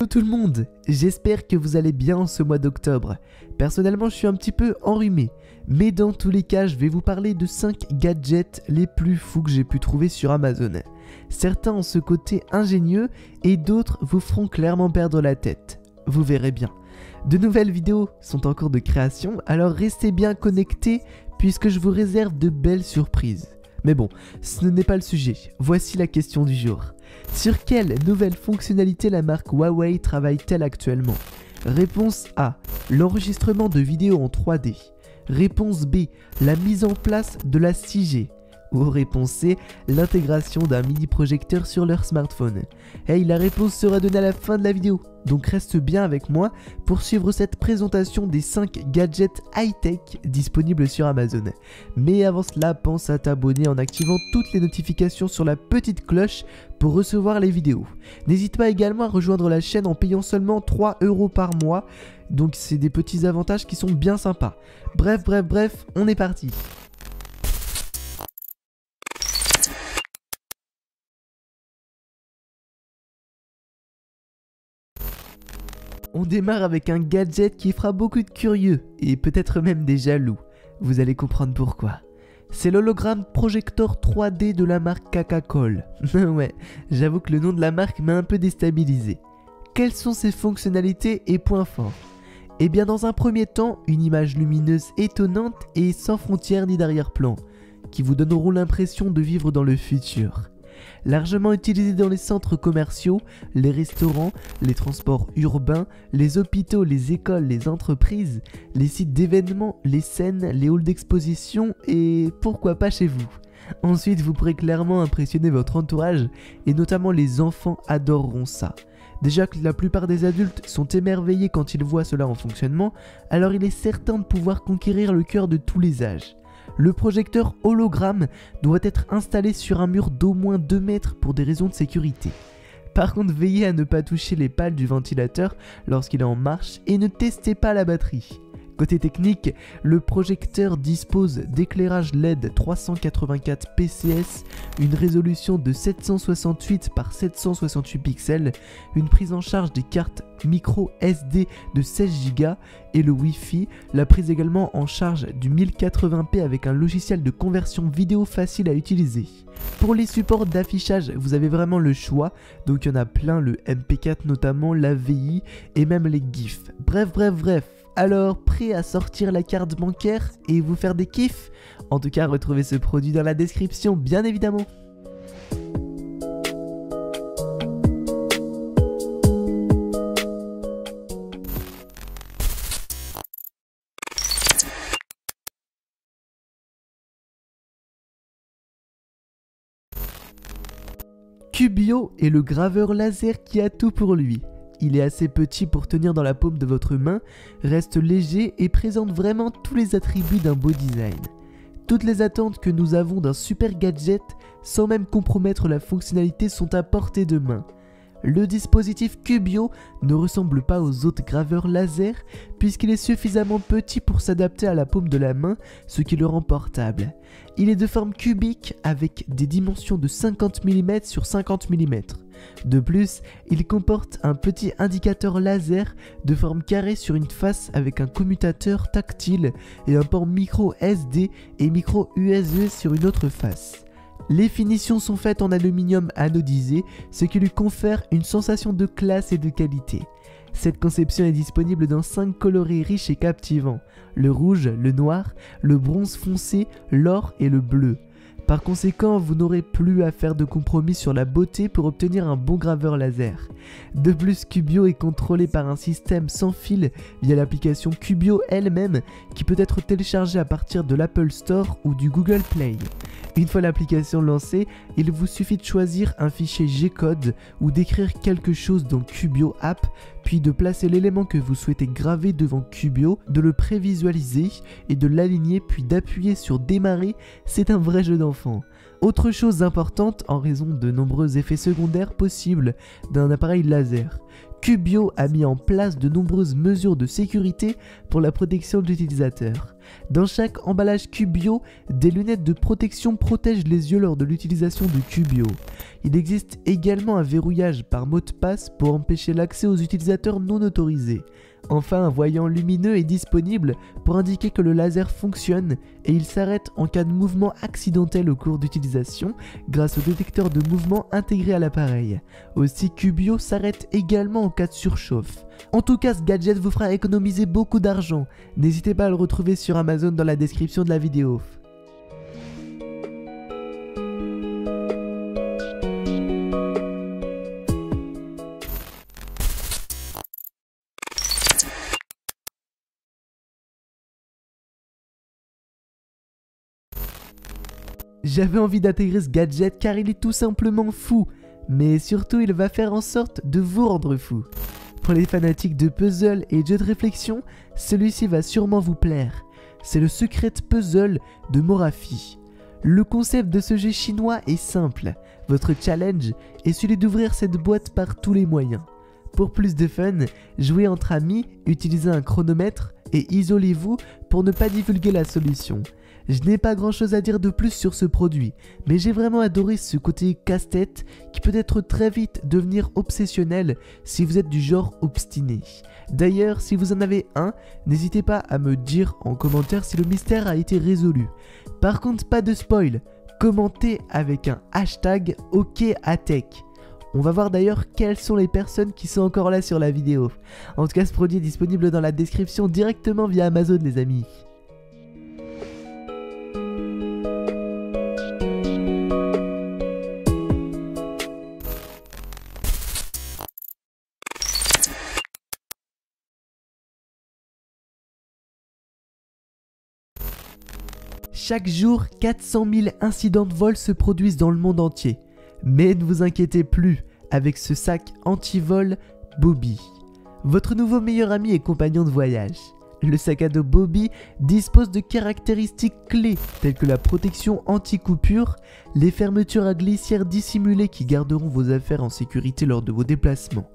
Hello tout le monde, j'espère que vous allez bien en ce mois d'octobre. Personnellement je suis un petit peu enrhumé, mais dans tous les cas je vais vous parler de 5 gadgets les plus fous que j'ai pu trouver sur Amazon. Certains ont ce côté ingénieux et d'autres vous feront clairement perdre la tête. Vous verrez bien. De nouvelles vidéos sont en cours de création, alors restez bien connectés puisque je vous réserve de belles surprises. Mais bon, ce n'est pas le sujet, voici la question du jour. Sur quelle nouvelle fonctionnalité la marque Huawei travaille-t-elle actuellement? Réponse A, l'enregistrement de vidéos en 3D. Réponse B, la mise en place de la 6G. Ou réponse C, l'intégration d'un mini projecteur sur leur smartphone. Hey, la réponse sera donnée à la fin de la vidéo, donc reste bien avec moi pour suivre cette présentation des 5 gadgets high-tech disponibles sur Amazon. Mais avant cela, pense à t'abonner en activant toutes les notifications sur la petite cloche pour recevoir les vidéos. N'hésite pas également à rejoindre la chaîne en payant seulement 3 € par mois, donc c'est des petits avantages qui sont bien sympas. Bref, on est parti. On démarre avec un gadget qui fera beaucoup de curieux et peut-être même des jaloux. Vous allez comprendre pourquoi. C'est l'hologramme projecteur 3D de la marque Kakakol. Ouais, j'avoue que le nom de la marque m'a un peu déstabilisé. Quelles sont ses fonctionnalités et points forts? Eh bien dans un premier temps, une image lumineuse étonnante et sans frontières ni d'arrière-plan, qui vous donneront l'impression de vivre dans le futur. Largement utilisé dans les centres commerciaux, les restaurants, les transports urbains, les hôpitaux, les écoles, les entreprises, les sites d'événements, les scènes, les halls d'exposition et pourquoi pas chez vous. Ensuite, vous pourrez clairement impressionner votre entourage et notamment les enfants adoreront ça. Déjà que la plupart des adultes sont émerveillés quand ils voient cela en fonctionnement, alors il est certain de pouvoir conquérir le cœur de tous les âges. Le projecteur hologramme doit être installé sur un mur d'au moins 2 mètres pour des raisons de sécurité. Par contre, veillez à ne pas toucher les pales du ventilateur lorsqu'il est en marche et ne testez pas la batterie. Côté technique, le projecteur dispose d'éclairage LED 384 PCS, une résolution de 768 par 768 pixels, une prise en charge des cartes micro SD de 16 Go et le Wi-Fi, la prise également en charge du 1080p avec un logiciel de conversion vidéo facile à utiliser. Pour les supports d'affichage, vous avez vraiment le choix, donc il y en a plein, le MP4 notamment, l'AVI et même les GIFs. Bref. Alors, prêt à sortir la carte bancaire et vous faire des kiffs? En tout cas, retrouvez ce produit dans la description, bien évidemment. Qubio est le graveur laser qui a tout pour lui. Il est assez petit pour tenir dans la paume de votre main, reste léger et présente vraiment tous les attributs d'un beau design. Toutes les attentes que nous avons d'un super gadget, sans même compromettre la fonctionnalité, sont à portée de main. Le dispositif Qubio ne ressemble pas aux autres graveurs laser puisqu'il est suffisamment petit pour s'adapter à la paume de la main, ce qui le rend portable. Il est de forme cubique avec des dimensions de 50 mm sur 50 mm. De plus, il comporte un petit indicateur laser de forme carrée sur une face avec un commutateur tactile et un port micro SD et micro USB sur une autre face. Les finitions sont faites en aluminium anodisé, ce qui lui confère une sensation de classe et de qualité. Cette conception est disponible dans 5 coloris riches et captivants, le rouge, le noir, le bronze foncé, l'or et le bleu. Par conséquent, vous n'aurez plus à faire de compromis sur la beauté pour obtenir un bon graveur laser. De plus, Qubio est contrôlé par un système sans fil via l'application Qubio elle-même qui peut être téléchargée à partir de l'Apple Store ou du Google Play. Une fois l'application lancée, il vous suffit de choisir un fichier G-code ou d'écrire quelque chose dans Qubio App, puis de placer l'élément que vous souhaitez graver devant Qubio, de le prévisualiser et de l'aligner puis d'appuyer sur démarrer. C'est un vrai jeu d'enfant. Autre chose importante en raison de nombreux effets secondaires possibles d'un appareil laser. Qubio a mis en place de nombreuses mesures de sécurité pour la protection de l'utilisateur. Dans chaque emballage Qubio, des lunettes de protection protègent les yeux lors de l'utilisation de Qubio. Il existe également un verrouillage par mot de passe pour empêcher l'accès aux utilisateurs non autorisés. Enfin, un voyant lumineux est disponible pour indiquer que le laser fonctionne et il s'arrête en cas de mouvement accidentel au cours d'utilisation grâce au détecteur de mouvement intégré à l'appareil. Aussi, Qubio s'arrête également en cas de surchauffe. En tout cas, ce gadget vous fera économiser beaucoup d'argent. N'hésitez pas à le retrouver sur Amazon dans la description de la vidéo. J'avais envie d'intégrer ce gadget car il est tout simplement fou, mais surtout il va faire en sorte de vous rendre fou. Pour les fanatiques de puzzle et jeux de réflexion, celui-ci va sûrement vous plaire. C'est le Secret Puzzle de Morafi. Le concept de ce jeu chinois est simple, votre challenge est celui d'ouvrir cette boîte par tous les moyens. Pour plus de fun, jouez entre amis, utilisez un chronomètre et isolez-vous pour ne pas divulguer la solution. Je n'ai pas grand chose à dire de plus sur ce produit, mais j'ai vraiment adoré ce côté casse-tête qui peut être très vite devenir obsessionnel si vous êtes du genre obstiné. D'ailleurs, si vous en avez un, n'hésitez pas à me dire en commentaire si le mystère a été résolu. Par contre, pas de spoil, commentez avec un hashtag OKATech. On va voir d'ailleurs quelles sont les personnes qui sont encore là sur la vidéo. En tout cas, ce produit est disponible dans la description directement via Amazon les amis. Chaque jour, 400 000 incidents de vol se produisent dans le monde entier. Mais ne vous inquiétez plus avec ce sac anti-vol Bobby. Votre nouveau meilleur ami et compagnon de voyage. Le sac à dos Bobby dispose de caractéristiques clés telles que la protection anti-coupure, les fermetures à glissière dissimulées qui garderont vos affaires en sécurité lors de vos déplacements.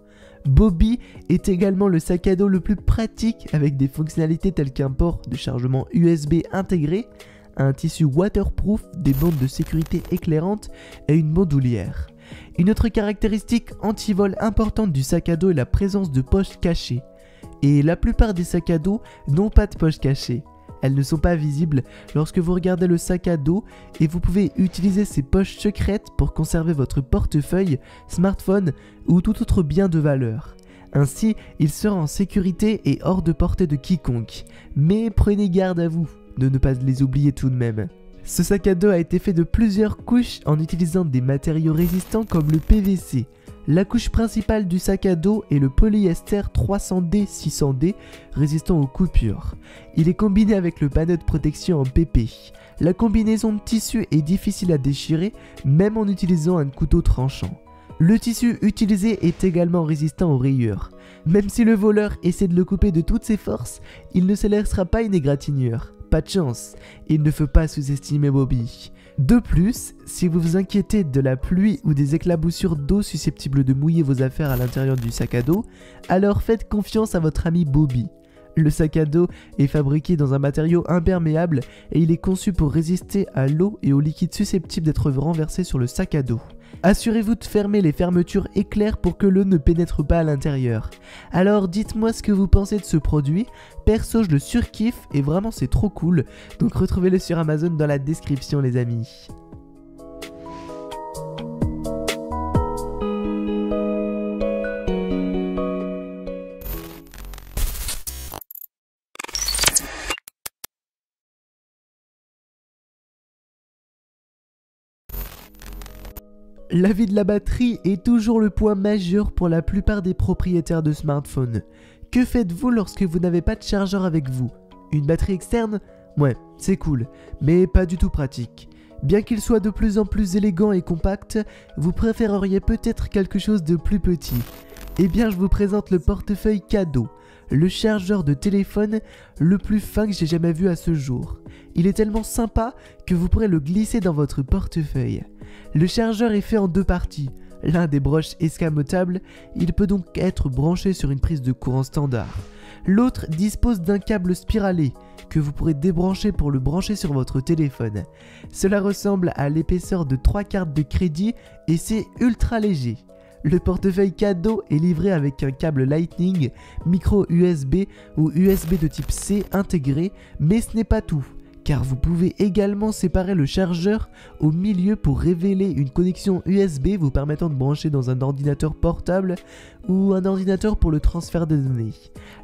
Bobby est également le sac à dos le plus pratique avec des fonctionnalités telles qu'un port de chargement USB intégré, un tissu waterproof, des bandes de sécurité éclairantes et une bandoulière. Une autre caractéristique anti-vol importante du sac à dos est la présence de poches cachées. Et la plupart des sacs à dos n'ont pas de poches cachées. Elles ne sont pas visibles lorsque vous regardez le sac à dos et vous pouvez utiliser ces poches secrètes pour conserver votre portefeuille, smartphone ou tout autre bien de valeur. Ainsi, il sera en sécurité et hors de portée de quiconque. Mais prenez garde à vous de ne pas les oublier tout de même. Ce sac à dos a été fait de plusieurs couches en utilisant des matériaux résistants comme le PVC. La couche principale du sac à dos est le polyester 300D-600D résistant aux coupures. Il est combiné avec le panneau de protection en PP. La combinaison de tissu est difficile à déchirer même en utilisant un couteau tranchant. Le tissu utilisé est également résistant aux rayures. Même si le voleur essaie de le couper de toutes ses forces, il ne se laissera pas une égratignure. Pas de chance, il ne faut pas sous-estimer Bobby. De plus, si vous vous inquiétez de la pluie ou des éclaboussures d'eau susceptibles de mouiller vos affaires à l'intérieur du sac à dos, alors faites confiance à votre ami Bobby. Le sac à dos est fabriqué dans un matériau imperméable et il est conçu pour résister à l'eau et aux liquides susceptibles d'être renversés sur le sac à dos. Assurez-vous de fermer les fermetures éclairs pour que l'eau ne pénètre pas à l'intérieur. Alors dites-moi ce que vous pensez de ce produit. Perso, je le surkiffe et vraiment c'est trop cool. Donc retrouvez-le sur Amazon dans la description les amis. La vie de la batterie est toujours le point majeur pour la plupart des propriétaires de smartphones. Que faites-vous lorsque vous n'avez pas de chargeur avec vous? Une batterie externe? Ouais, c'est cool, mais pas du tout pratique. Bien qu'il soit de plus en plus élégant et compact, vous préféreriez peut-être quelque chose de plus petit. Eh bien, je vous présente le portefeuille cadeau, le chargeur de téléphone le plus fin que j'ai jamais vu à ce jour. Il est tellement sympa que vous pourrez le glisser dans votre portefeuille. Le chargeur est fait en deux parties. L'un des broches escamotables, il peut donc être branché sur une prise de courant standard. L'autre dispose d'un câble spiralé que vous pourrez débrancher pour le brancher sur votre téléphone. Cela ressemble à l'épaisseur de 3 cartes de crédit et c'est ultra léger. Le portefeuille cadeau est livré avec un câble Lightning, micro USB ou USB de type C intégré, mais ce n'est pas tout, car vous pouvez également séparer le chargeur au milieu pour révéler une connexion USB vous permettant de brancher dans un ordinateur portable ou un ordinateur pour le transfert de données.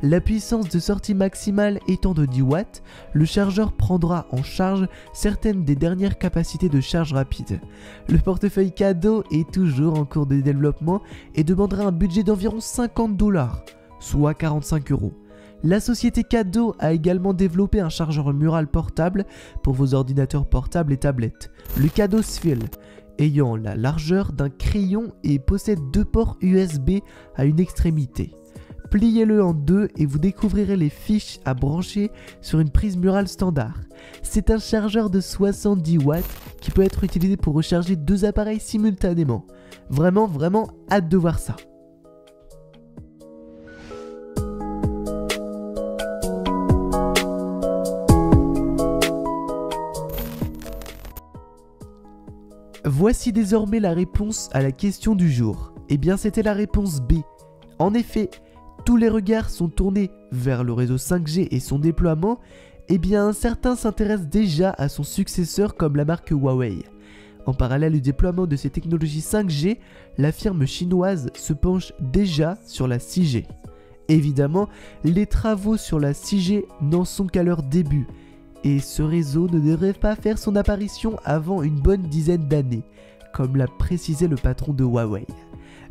La puissance de sortie maximale étant de 10 watts, le chargeur prendra en charge certaines des dernières capacités de charge rapide. Le portefeuille cadeau est toujours en cours de développement et demandera un budget d'environ 50$, soit 45 €. La société Cadeau a également développé un chargeur mural portable pour vos ordinateurs portables et tablettes, le Cadeau Sphile, ayant la largeur d'un crayon et possède 2 ports USB à une extrémité. Pliez-le en deux et vous découvrirez les fiches à brancher sur une prise murale standard. C'est un chargeur de 70 watts qui peut être utilisé pour recharger 2 appareils simultanément. Vraiment hâte de voir ça. Voici désormais la réponse à la question du jour. Eh bien c'était la réponse B. En effet, tous les regards sont tournés vers le réseau 5G et son déploiement. Eh bien certains s'intéressent déjà à son successeur comme la marque Huawei. En parallèle du déploiement de ces technologies 5G, la firme chinoise se penche déjà sur la 6G. Évidemment, les travaux sur la 6G n'en sont qu'à leur début. Et ce réseau ne devrait pas faire son apparition avant une bonne dizaine d'années, comme l'a précisé le patron de Huawei.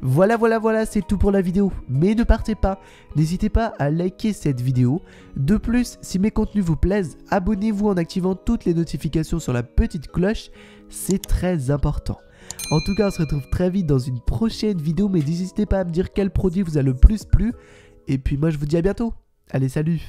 Voilà, c'est tout pour la vidéo, mais ne partez pas, n'hésitez pas à liker cette vidéo. De plus, si mes contenus vous plaisent, abonnez-vous en activant toutes les notifications sur la petite cloche, c'est très important. En tout cas, on se retrouve très vite dans une prochaine vidéo, mais n'hésitez pas à me dire quel produit vous a le plus plu, et puis moi je vous dis à bientôt. Allez, salut!